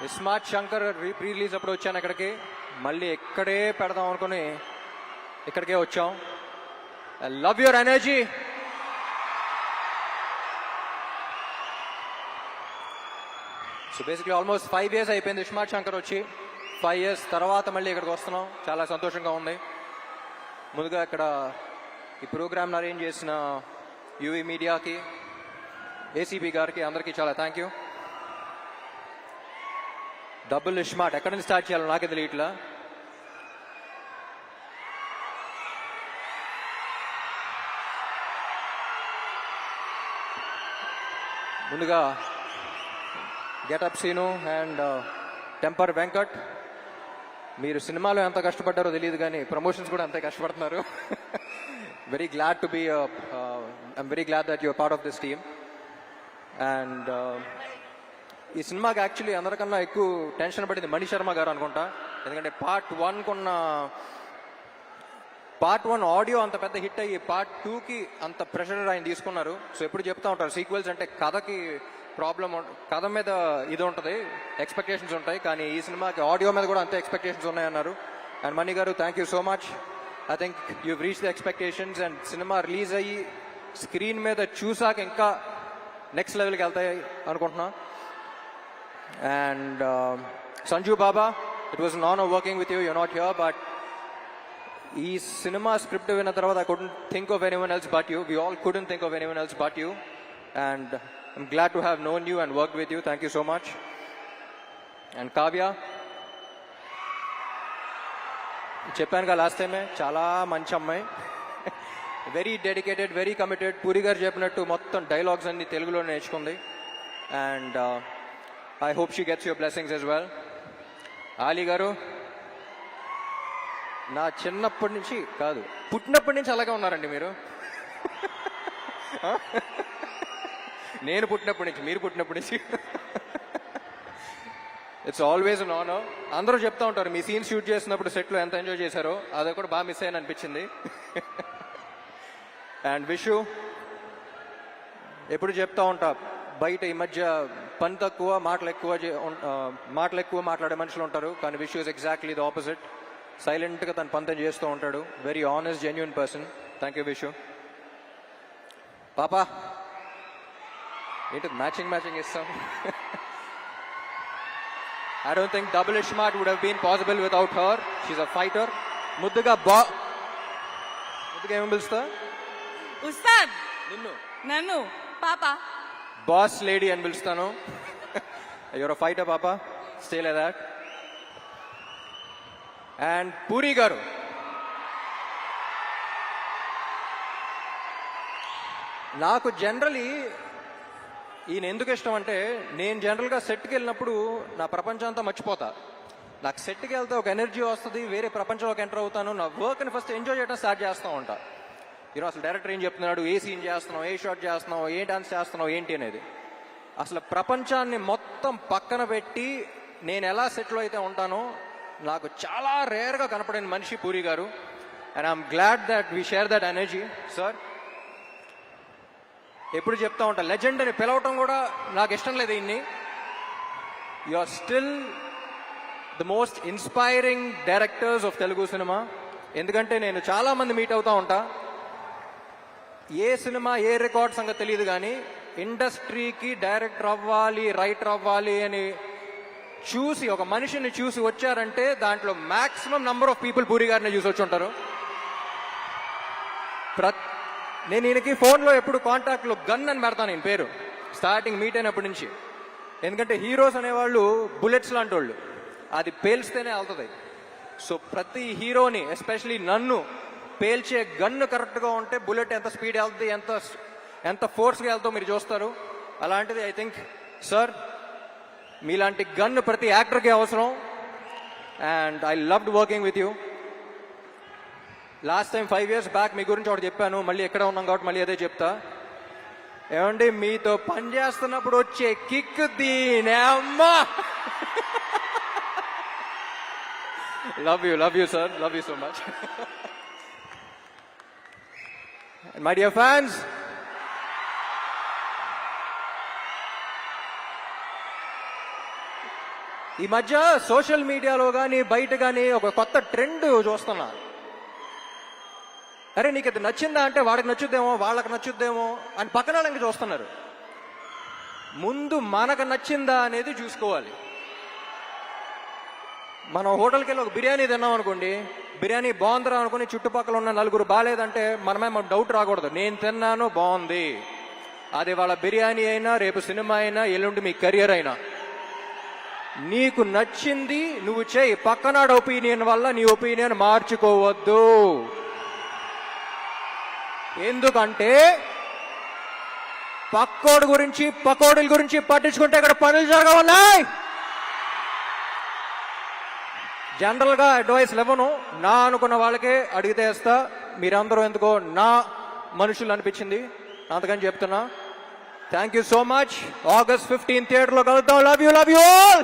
ISmart Shankar pre release అప్పుడు వచ్చాను ఇక్కడికి, మళ్ళీ ఇక్కడే పెడదాం అనుకుని ఇక్కడికే వచ్చాం. I love your energy. So basically almost 5 years అయిపోయింది ఇస్మార్ట్ శంకర్ వచ్చి. 5 years తర్వాత మళ్ళీ ఇక్కడికి వస్తున్నాం, చాలా సంతోషంగా ఉంది. ముందుగా ఇక్కడ ఈ ప్రోగ్రామ్ని అరేంజ్ చేసిన యూవీ మీడియాకి, ఏసీబీ గారికి, అందరికీ చాలా థ్యాంక్ యూ. డబుల్ ఇస్మార్ట్ ఎక్కడి నుంచి స్టార్ట్ చేయాలో నాకే తెలియట్లా. ముందుగా getup Seenu and temper Venkat, మీరు సినిమాలో ఎంత కష్టపడ్డారో తెలియదు కానీ ప్రమోషన్స్ కూడా అంతే కష్టపడుతున్నారు. Very glad to be I'm very glad that your part of this team. And ఈ సినిమాకి యాక్చువల్లీ అందరికన్నా ఎక్కువ టెన్షన్ పడింది మణి శర్మ గారు అనుకుంటా. ఎందుకంటే పార్ట్ 1 ఆడియో అంత పెద్ద హిట్ అయ్యి పార్ట్ 2కి అంత ప్రెషర్ ఆయన తీసుకున్నారు. సో ఎప్పుడు చెప్తా ఉంటారు సీక్వెల్స్ అంటే కథకి ప్రాబ్లం, కథ మీద ఇది ఉంటుంది, ఎక్స్పెక్టేషన్స్ ఉంటాయి, కానీ ఈ సినిమాకి ఆడియో మీద కూడా అంతే ఎక్స్పెక్టేషన్స్ ఉన్నాయన్నారు. అండ్ మణి గారు thank you so much. I think you reach the expectations. And cinema release అయ్యి స్క్రీన్ మీద చూసాక ఇంకా నెక్స్ట్ లెవెల్కి వెళ్తాయి అనుకుంటున్నా. And Sanju Baba, it was non working with you, you not here, but ఈ సినిమా స్క్రిప్ట్ విన్న తర్వాత I couldn't think of anyone else but you. We all couldn't think of anyone else but you. And I'm glad to have known you and worked with you. Thank you so much. And Kavya, చెప్పాను కదా last టైమే, చాలా మంచి అమ్మాయి, very dedicated, very committed. Puri గారు చెప్పినట్టు మొత్తం dialogues అన్ని తెలుగులో నేర్చుకుంది. And I hope she gets your blessings as well. Ali గారు, నా చిన్నప్పటి నుంచి కాదు, పుట్టినప్పటి నుంచి అలాగే ఉన్నారండి మీరు. నేను పుట్టినప్పటి నుంచి, మీరు పుట్టినప్పటి నుంచి. It's always an honour. అందరూ చెప్తా ఉంటారు మీ సీన్ షూట్ చేసినప్పుడు సెట్లో ఎంత ఎంజాయ్ చేశారో, అది కూడా బాగా మిస్ అయ్యాను అనిపించింది. అండ్ విషు, ఎప్పుడు చెప్తా ఉంటా బయట ఈ మధ్య పని తక్కువ మాటలు ఎక్కువ మాట్లాడే మనుషులు ఉంటారు, కానీ Vishu is exactly the opposite. సైలెంట్గా తన పంతం చేస్తూ ఉంటాడు. Very honest, genuine person. Thank you Vishu. పాపా ఏంటి మ్యాచింగ్ ఇస్తాం. I don't think double Ishmael would have been possible without her. She's a fighter. ముద్దుగా ఏమని పిలుస్తా? ఉస్తాద్. నిన్ను నన్ను పాపా. బాస్ లేడీ అని పిలుస్తాను. You're a fighter, పాపా. Stay like that. And puri గారు, నాకు జనరలీ ఈయన ఎందుకు ఇష్టం అంటే, నేను జనరల్గా సెట్కి వెళ్ళినప్పుడు నా ప్రపంచం అంతా మర్చిపోతా. నాకు సెట్కి వెళ్తే ఒక ఎనర్జీ వస్తుంది, వేరే ప్రపంచంలోకి ఎంటర్ అవుతాను. నా వర్క్ని ఫస్ట్ ఎంజాయ్ చేయడం స్టార్ట్ చేస్తూ ఉంటా. ఈరోజు అసలు డైరెక్టర్ ఏం చెప్తున్నాడు, ఏ సీన్ చేస్తున్నావు, ఏ షాట్ చేస్తున్నావు, ఏ డాన్స్ చేస్తున్నావు ఏంటి అనేది, అసలు ప్రపంచాన్ని మొత్తం పక్కన పెట్టి నేను ఎలా సెట్లో అయితే ఉంటానో నాకు చాలా రేర్గా కనపడిన మనిషి పూరి గారు. And I'm glad that we share that energy. Sir ఎప్పుడు చెప్తా ఉంటా, లెజెండ్ అని పిలవటం కూడా నాకు ఇష్టం లేదు. ఇన్ని you are still the most inspiring directors of Telugu cinema. ఎందుకంటే నేను చాలా మంది మీట్ అవుతా ఉంటా, ఏ సినిమా ఏ రికార్డ్ సంగతి తెలియదు, కానీ ఇండస్ట్రీకి డైరెక్టర్ అవ్వాలి, రైటర్ అవ్వాలి అని చూసి ఒక మనిషిని చూసి వచ్చారంటే దాంట్లో maximum number of people puri గారిని చూసి వచ్చి ఉంటారు. నేను ఈయనకి ఫోన్లో ఎప్పుడు కాంటాక్ట్లో గన్ అని పెడతాను నేను పేరు, స్టార్టింగ్ మీట్ అయినప్పటి నుంచి. ఎందుకంటే హీరోస్ అనేవాళ్ళు బుల్లెట్స్ లాంటి వాళ్ళు, అది పేల్స్తేనే వెళ్తుంది. సో ప్రతి హీరోని, ఎస్పెషలీ నన్ను పేల్చే గన్ను కరెక్ట్గా ఉంటే బుల్లెట్ ఎంత స్పీడ్ వెళ్తుంది, ఎంత ఫోర్స్గా వెళ్తావు మీరు చూస్తారు. అలాంటిది ఐ థింక్ సార్ మీలాంటి గన్ ప్రతి యాక్టర్కి అవసరం. And I loved working with you. Last time 5 years back మీ గురించి ఒకటి చెప్పాను, మళ్ళీ ఎక్కడ ఉన్నాం కాబట్టి మళ్ళీ అదే చెప్తా. ఏమండి, మీతో పని చేస్తున్నప్పుడు వచ్చే కిక్ దీనే అమ్మా. Love you sir, love you so much. My dear fans, ఈ మధ్య సోషల్ మీడియాలో కానీ బయట కానీ ఒక కొత్త ట్రెండ్ చూస్తున్నా. అరే నీకు ఇది నచ్చిందా అంటే వాడికి నచ్చుద్దేమో వాళ్ళకి నచ్చుద్దేమో అని పక్కన వాళ్ళకి చూస్తున్నారు. ముందు మనకు నచ్చిందా అనేది చూసుకోవాలి. మనం హోటల్కి వెళ్ళి ఒక బిర్యానీ తిన్నాం అనుకోండి, బిర్యానీ బాగుందిరా అనుకుని చుట్టుపక్కల ఉన్న నలుగురు బాగాలేదంటే మనమే మాకు డౌట్ రాకూడదు. నేను తిన్నాను బాగుంది. అది వాళ్ళ బిర్యానీ అయినా, రేపు సినిమా అయినా, ఎల్లుండి మీ కెరియర్ అయినా, నీకు నచ్చింది నువ్వు చేయి. పక్కనాడు ఒపీనియన్ వల్ల నీ ఒపీనియన్ మార్చుకోవద్దు. ఎందుకంటే పక్కోడి గురించి పకోడీల గురించి పట్టించుకుంటే ఇక్కడ పనులు జరగవున్నాయి. జనరల్ గా అడ్వైస్ ఇవ్వను, నా అనుకున్న వాళ్ళకే అడిగితే వేస్తా. మీరందరూ ఎందుకో నా మనుషులు అనిపించింది, అంతకని చెప్తున్నా. Thank you so much. August 15 థియేటర్లో కలుద్దాం. Love you all.